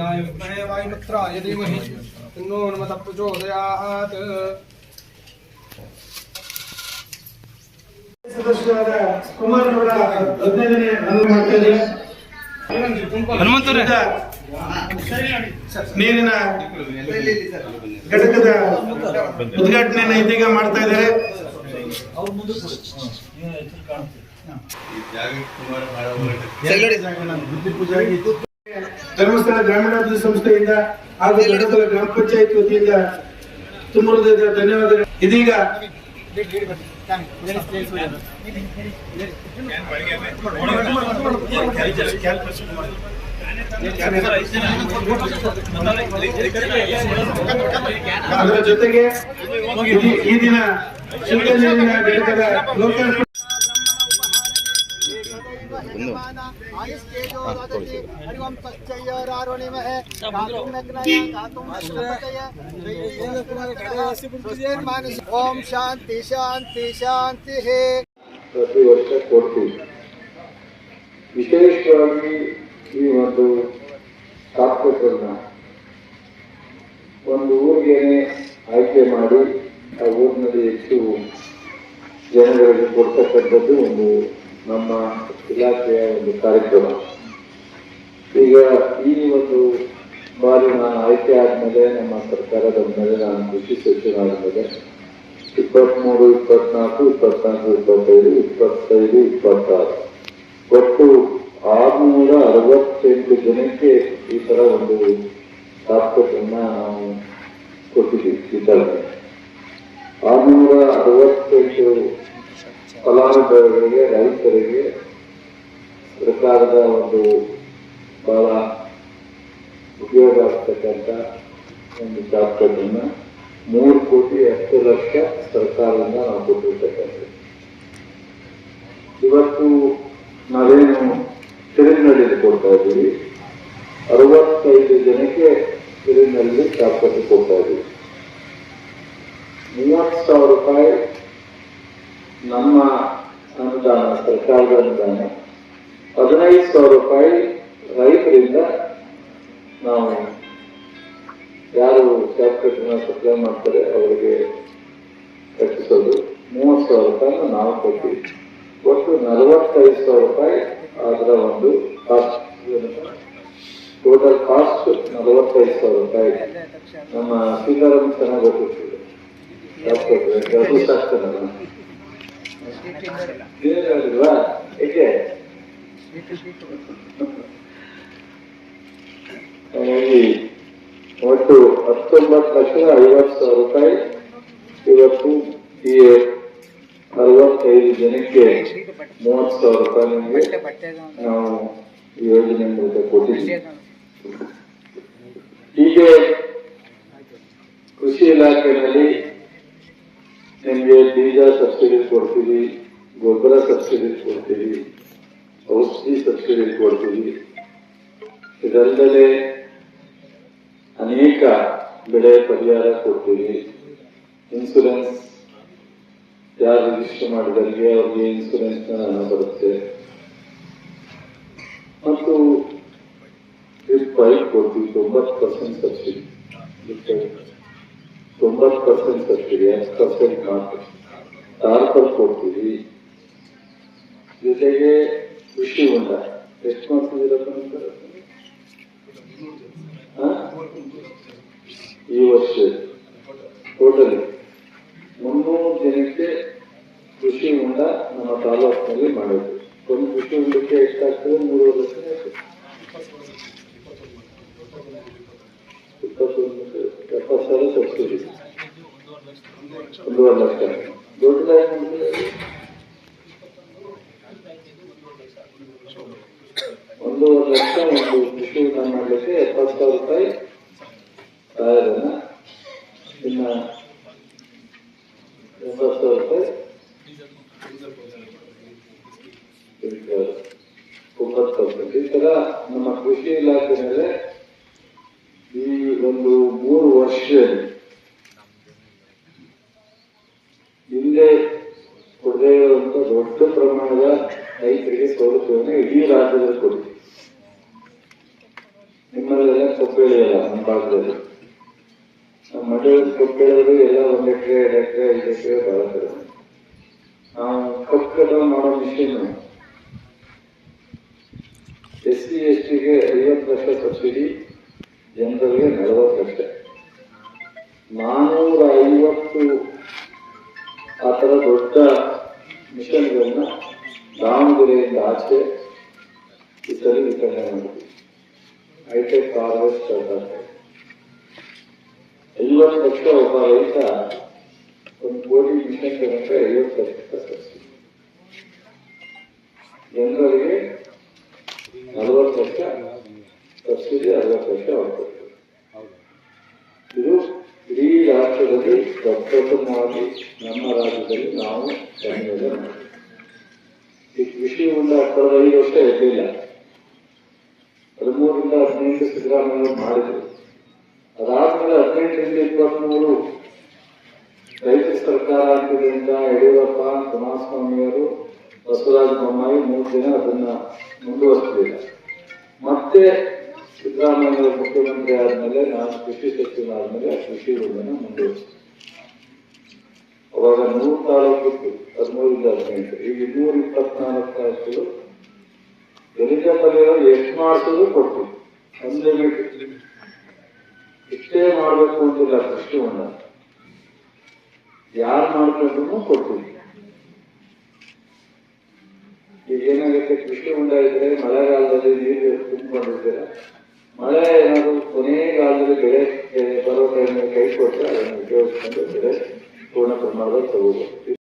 कल्याणाय विद्महे वायुपुत्राय धीमहि तन्नो हनुमतः प्रचोदयात्। ಸದಸ್ಯರಾದ ಕುಮಾರನವರ 15ನೇ ಅನುವು ಮಾಡ್ತಾ ಇದ್ದಾರೆ. ಹನುಮಂತರೇ ನೀರಿನ ಘಟಕದ ಉದ್ಘಾಟನೆಯನ್ನು ಇದೀಗ ಮಾಡ್ತಾ ಇದ್ದಾರೆ. ಧರ್ಮಸ್ಥಳ ಗ್ರಾಮೀಣಾಭಿವೃದ್ಧಿ ಸಂಸ್ಥೆಯಿಂದ ಹಾಗೂ ಧರ್ಮಸ್ಥಳ ಗ್ರಾಮ ಪಂಚಾಯತ್ ವತಿಯಿಂದ ತುಂಬ ಹೃದಯದ ಧನ್ಯವಾದಗಳು. ಇದೀಗ ಅದರ ಜೊತೆಗೆ ಈ ದಿನ ಶುದ್ಧ ನೀರಿನ ಘಟಕದ ಲೋಕಾರ್ಪಣೆ ಓಂ ಶಾಂತಿ ಶಾಂತಿ ಶಾಂತಿ. ಪ್ರತಿ ವರ್ಷ ಕೊಡ್ತೀವಿ. ವಿಶೇಷವಾಗಿ ಈ ಒಂದು ತಾತ್ವಿಕರನ್ನ ಒಂದು ಊರಿಗೆ ಆಯ್ಕೆ ಮಾಡಿ ಆ ಊರಿನಲ್ಲಿ ಹೆಚ್ಚು ಜನಗಳಿಗೆ ಕೊಡ್ತಕ್ಕಂಥದ್ದು ಒಂದು ನಮ್ಮ ಇಲಾಖೆಯ ಒಂದು ಕಾರ್ಯಕ್ರಮ. ಈಗ ಈ ಒಂದು ಬಾರಿ ನಾನು ಆಯ್ಕೆ ಆದ್ಮೇಲೆ ನಮ್ಮ ಸರ್ಕಾರದ ಮೇಲೆ ನಾನು ಕೃಷಿ ಸಚಿವನಾದ್ಮೇಲೆ 23, 24, 25, 25, 26 ಒಟ್ಟು 668 ಜನಕ್ಕೆ ಈ ತರ ಒಂದು ತಾತ್ಪರ್ಯನ್ನ ನಾವು ಕೊಟ್ಟಿದ್ದೀವಿ. ವಿತರಣೆ 668 ಫಲಾನುಭವಿಗಳಿಗೆ, ರೈತರಿಗೆ ಸರ್ಕಾರದ ಒಂದು ಬಹಳ ಉಪಯೋಗ ಆಗ್ತಕ್ಕಂಥ ಒಂದು ತಾತ್ಪರ್ಯನ್ನ 3,10,00,000 ಸರ್ಕಾರದಿಂದ ನಾವು ಕೊಟ್ಟಿರ್ತಕ್ಕಂಥದ್ದು. ಇವತ್ತು ನಾವೇನು ತಿರುಗಿನಲ್ಲಿ ಕೊಡ್ತಾ ಇದ್ದೀವಿ, 65 ಜನಕ್ಕೆ ತಿರುಗಿನಲ್ಲಿ ತಾತ್ಪರ್ಯ ಕೊಡ್ತಾ ಇದ್ದೀವಿ. 30,000 ರೂಪಾಯಿ ನಮ್ಮ ಅನುದಾನ, ಸರ್ಕಾರದ ಅನುದಾನ, 15,000 ರೂಪಾಯಿ ರೈತರಿಂದ ನಾವು ಯಾರು ಕ್ಯಾಪಿಟಲ್ನ ಸಪ್ಲೈ ಮಾಡ್ತಾರೆ ಅವರಿಗೆ ಕಟ್ಟಿಸೋದು. 30,000 ರೂಪಾಯಿನ ನಾವು ಕೊಡ್ತೀವಿ. ಒಟ್ಟು 45,000 ರೂಪಾಯಿ ಅದರ ಒಂದು ಕಾಸ್ಟ್. ಟೋಟಲ್ ಕಾಸ್ಟ್ 45,000 ರೂಪಾಯಿ. ನಮ್ಮ ಸೀತಾರಾಮ್ ಚೆನ್ನಾಗಿ ಗೊತ್ತಿರ್ತದೆ. ಹೇಳಿಲ್ವಾ? ಏಕೆ ಒಟ್ಟು 19,50,000 ರೂಪಾಯಿ ಇವತ್ತು ಈ 65 ಜನಕ್ಕೆ 30,000 ರೂಪಾಯಿ ನಾವು ಯೋಜನೆ ಮೂಲಕ ಕೊಟ್ಟಿದ್ದೀವಿ. ಹೀಗೆ ಕೃಷಿ ಇಲಾಖೆಯಲ್ಲಿ ನಿಮಗೆ ಬೀಜ ಸಬ್ಸಿಡಿ ಕೊಡ್ತೀವಿ, ಗೊಬ್ಬರ ಸಬ್ಸಿಡಿ ಕೊಡ್ತೀವಿ, ಔಷಧಿ ಸಬ್ಸಿಡಿ ಕೊಡ್ತೀವಿ. ಇದಲ್ಲದೆ ಅನೇಕ ಬೆಳೆ ಪರಿಹಾರ ಕೊಡ್ತೀವಿ. ಇನ್ಸೂರೆನ್ಸ್ ಯಾರು ರಿಜಿಸ್ಟರ್ ಮಾಡಿದವರಿಗೆ ಅವ್ರಿಗೆ ಇನ್ಸೂರೆನ್ಸ್ ಹಣ ಬರುತ್ತೆ. ಮತ್ತು ಡ್ರಿಪ್ ಪೈಪ್ ಕೊಡ್ತೀವಿ. 90% ಸಬ್ಸಿಡಿ. 90% ಸಬ್ಸಿಡಿ, 10% ಮಾತ್ರ. ಟಾರ್ಪಲ್ ಕೊಡ್ತೀವಿ. ಜೊತೆಗೆ ಕೃಷಿ ಹೊಂಡ ಎಷ್ಟು ಮಾಡ್ತಿದ್ದೀರಪ್ಪ? ಈ ವರ್ಷ ಟೋಟಲ್ 300 ಜನಕ್ಕೆ ಕೃಷಿ ಹೊಂಡ ನಮ್ಮ ತಾಲೂಕಿನಲ್ಲಿ ಮಾಡಿದ್ವಿ. ಒಂದು ಕೃಷಿ ಹೊಂಡಕ್ಕೆ ಎಷ್ಟಾಗ್ತದೆ? 3 ಲಕ್ಷ. 70,000 ಸಬ್ಸಿಡಿ, 1.5 ಲಕ್ಷ. ದೊಡ್ಡದಾಗಿ 1.5 ಲಕ್ಷ ಒಂದು ಕೃಷಿ ಹೊಂಡ ಮಾಡಲಿಕ್ಕೆ 70,000 ರೂಪಾಯಿ ಸಹಾಯಧನ. ಇನ್ನ 80,000 ರೂಪಾಯಿ 9%. ಈ ತರ ನಮ್ಮ ಕೃಷಿ ಇಲಾಖೆ ಮೇಲೆ ಈ ಒಂದು 3 ವರ್ಷದಲ್ಲಿ ಹಿಂದೆ ಕೊಡದೇ ಇರುವಂತ ದೊಡ್ಡ ಪ್ರಮಾಣದ ರೈತರಿಗೆ ಸೌಲಭ್ಯವನ್ನು ಇಡೀ ರಾಜ್ಯದಲ್ಲಿ ಕೊಡ್ತೀವಿ. ನಿಮ್ಮಲ್ಲೆಲ್ಲ ಸ್ವಲ್ಪ ಬೆಳೆಯಲ್ಲ ನಮ್ಮ ಭಾಗದಲ್ಲಿ. ನಮ್ಮ ಮಂಡ್ಯದಲ್ಲಿ ಕಬ್ಬು ಬೆಳೆಯೋದು ಎಲ್ಲ 1 ಎಕರೆ 2 ಎಕರೆ 5 ಎಕರೆ ಬೆಳೆತಾರೆ. ನಾವು ಕಬ್ಬು ಕಟಾವು ಮಾಡೋ ಮಿಷಿನ್ SC STಗೆ 50 ಲಕ್ಷ ಸಬ್ಸಿಡಿ, ಜನರಲ್ಗೆ 40 ಲಕ್ಷ. 450 ಆ ಥರ ದೊಡ್ಡ ಮಿಷನ್ಗಳನ್ನ ದಾವಣಗೆರೆಯಿಂದ ಆಚೆ ಇತರೆ ವಿತರಣೆ ಮಾಡ್ತೀವಿ. ಹೈಟೆಕ್ ಹಾರ್ವೆಸ್ಟ್ ಸ್ಟಾರ್ಟ್ ಆಗ್ತದೆ. 50 ಲಕ್ಷ ಒಬ್ಬ ರೈತ 1 ಕೋಟಿ ಮಿಷನ್ ತಗೊಂಡ್ರೆ 50 ಲಕ್ಷ ಸಬ್ಸಿಡಿ, ಜನರಿಗೆ 40 ಲಕ್ಷ ಸಬ್ಸಿಡಿ, 60 ಲಕ್ಷ ಆಗ್ತದೆ. ಇದು ಇಡೀ ರಾಷ್ಟ್ರದಲ್ಲಿ ಪ್ರಪ್ರಥಮವಾಗಿ ನಮ್ಮ ರಾಜ್ಯದಲ್ಲಿ ನಾವು ಕನ್ನಡ ಮಾಡ್ತೀವಿ. ಈ ಕೃಷಿ ಹೊಂಡ ಕಳೆದ 5 ವರ್ಷ ಇರಲಿಲ್ಲ. 13ರಿಂದ 18 ಸಿದ್ದರಾಮಯ್ಯ ಮಾಡಿದ್ರು. ಅದಾದ್ಮೇಲೆ 18ರಿಂದ 23 ರೈತ ಸರ್ಕಾರ ಅಂತಿದ್ದರಿಂದ ಯಡಿಯೂರಪ್ಪ, ಕುಮಾರಸ್ವಾಮಿಯವರು, ಬಸವರಾಜ ಬೊಮ್ಮಾಯಿ 3 ದಿನ ಅದನ್ನ ಮುಂದುವರಿಸಲಿಲ್ಲ. ಮತ್ತೆ ಸಿದ್ದರಾಮಯ್ಯ ಮುಖ್ಯಮಂತ್ರಿ ಆದ್ಮೇಲೆ, ನಾನು ಕೃಷಿ ಸಚಿವನಾದ್ಮೇಲೆ ಕೃಷಿ ಹೊಂಡನ ಮುಂದುವರಿಸಿದೆ. ಅವಾಗ 100 ತಾಲೂಕಿತ್ತು, 13ರಿಂದ 18. ಈಗ 224 ತಾಲೂಕುಗಳು ಎಲಿಜಿಬಲ್ ಇರೋರು ಎಷ್ಟು ಮಾಡಿಸೋದು ಕೊಡ್ತೀವಿ. ಅನ್ಲಿಮಿಟೆಡ್. ಇಷ್ಟೇ ಮಾಡಬೇಕು ಅಂತಿಲ್ಲ ಕೃಷಿ ಹೊಂಡ. ಯಾರು ಮಾಡ್ಕೊಂಡ್ರು ಕೊಡ್ತೀವಿ. ಈಗ ಏನಾಗುತ್ತೆ, ಕೃಷಿ ಹೊಂಡ ಇದ್ರೆ ಮಳೆಗಾಲದಲ್ಲಿ ನೀರು ತುಂಬಿಕೊಂಡಿರ್ತೀರ. ಮಳೆ ಏನಾದ್ರು ಕೊನೆಗಾಲದಲ್ಲಿ ಬೆಳೆ ಬರೋ ಟೈಮಲ್ಲಿ ಕೈ ಕೊಟ್ಟರೆ ಅದನ್ನು ಉಪಯೋಗಿಸ್ಕೊಂಡು ಬೆಳೆ ಪೂರ್ಣ ಪ್ರಮಾಣದಲ್ಲಿ ತಗೋಬಹುದು.